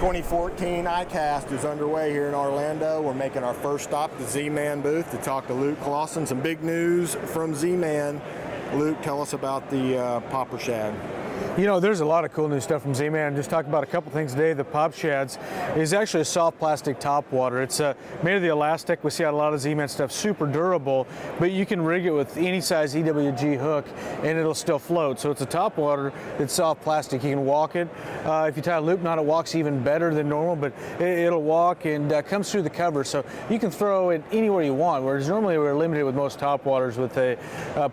2014 ICAST is underway here in Orlando. We're making our first stop at the Z-Man booth to talk to Luke Clausen. Some big news from Z-Man. Luke, tell us about the popper shad. You know, there's a lot of cool new stuff from Z-Man. Just talk about a couple things today. The Pop Shads is actually a soft plastic top water. It's made of the elastic. We see a lot of Z-Man stuff, super durable, but you can rig it with any size EWG hook and it'll still float. So it's a top water that's soft plastic. You can walk it. If you tie a loop knot, it walks even better than normal, but it'll walk and comes through the cover. So you can throw it anywhere you want, whereas normally we're limited with most top waters with a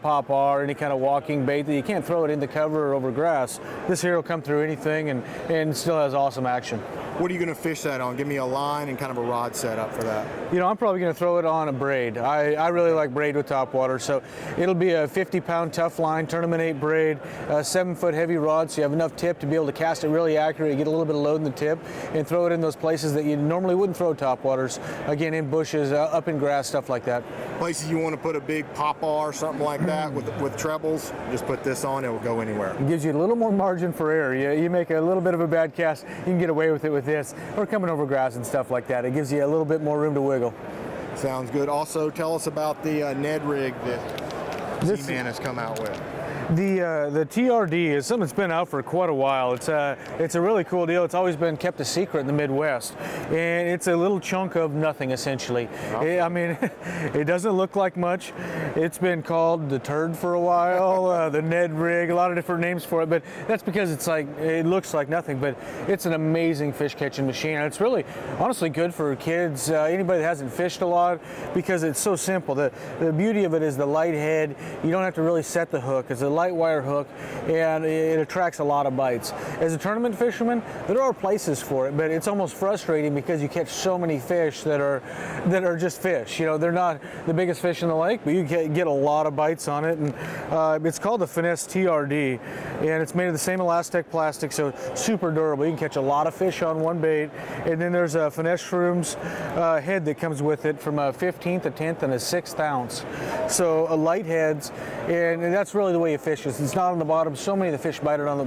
pop R, any kind of walking bait that you can't throw it in the cover or over grass. This here will come through anything and still has awesome action. What are you going to fish that on? Give me a line and kind of a rod setup for that. You know, I'm probably going to throw it on a braid. I really like braid with top water, so it'll be a 50-pound tough line, tournament 8 braid, a 7-foot heavy rod, so you have enough tip to be able to cast it really accurate, get a little bit of load in the tip, and throw it in those places that you normally wouldn't throw top waters. Again, in bushes, up in grass, stuff like that. Places you want to put a big pop R or something like that with trebles, just put this on, it will go anywhere. It gives you a little more margin for error. You make a little bit of a bad cast, you can get away with it with this, or coming over grass and stuff like that. It gives you a little bit more room to wiggle. Sounds good. Also, tell us about the Ned rig that Z-Man has come out with. The TRD is something that's been out for quite a while. It's a really cool deal. It's always been kept a secret in the Midwest, and it's a little chunk of nothing essentially. I mean, it doesn't look like much. It's been called the turd for a while, the Ned rig, a lot of different names for it, but that's because it looks like nothing, but it's an amazing fish catching machine. And it's really honestly good for kids, anybody that hasn't fished a lot, because it's so simple. The beauty of it is the light head. You don't have to really set the hook. It's a light wire hook, and it attracts a lot of bites. As a tournament fisherman, there are places for it, but it's almost frustrating because you catch so many fish that are just fish. You know, they're not the biggest fish in the lake, but you get a lot of bites on it. And it's called the Finesse TRD, and it's made of the same elastic plastic, so super durable. You can catch a lot of fish on one bait. And then there's a Finesse Shrooms head that comes with it from a 15th, a 10th, and a 6th ounce. So light heads, and that's really the way you fish. It's not on the bottom. So many of the fish bite it on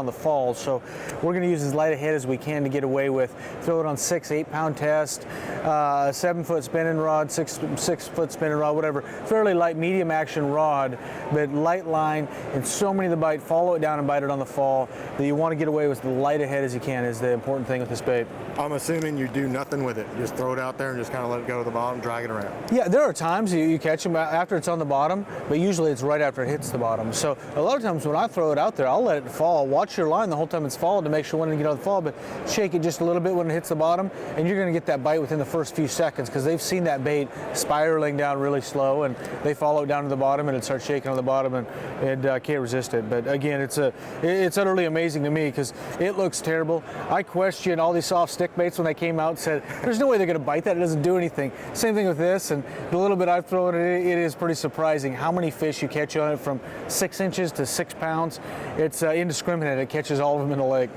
the falls. So we're going to use as light a head as we can to get away with. Throw it on 6-8 pound test, 7-foot spinning rod, 6-foot spinning rod, whatever. Fairly light, medium action rod, but light line. And so many of the bite follow it down and bite it on the fall that you want to get away with as light a head as you can is the important thing with this bait. I'm assuming you do nothing with it. Just throw it out there and just kind of let it go to the bottom, drag it around. Yeah, there are times you catch them after it's on the bottom, but usually it's right after it hits the bottom. So a lot of times when I throw it out there, I'll let it fall. Watch your line the whole time it's falling to make sure when to get on the fall, but shake it just a little bit when it hits the bottom, and you're going to get that bite within the first few seconds because they've seen that bait spiraling down really slow, and they follow it down to the bottom, and it starts shaking on the bottom, and can't resist it. But again, it's utterly amazing to me because it looks terrible. I question all these soft stick baits when they came out and said, there's no way they're going to bite that. It doesn't do anything. Same thing with this, and the little bit I've thrown it is pretty surprising how many fish you catch on it from 6 inches to 6 pounds. It's indiscriminate. It catches all of them in the lake.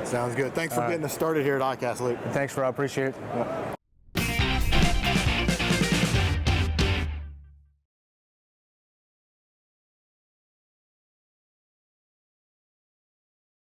Sounds good. Thanks for getting us started here at ICAST, Luke. Thanks, Rob. Appreciate it.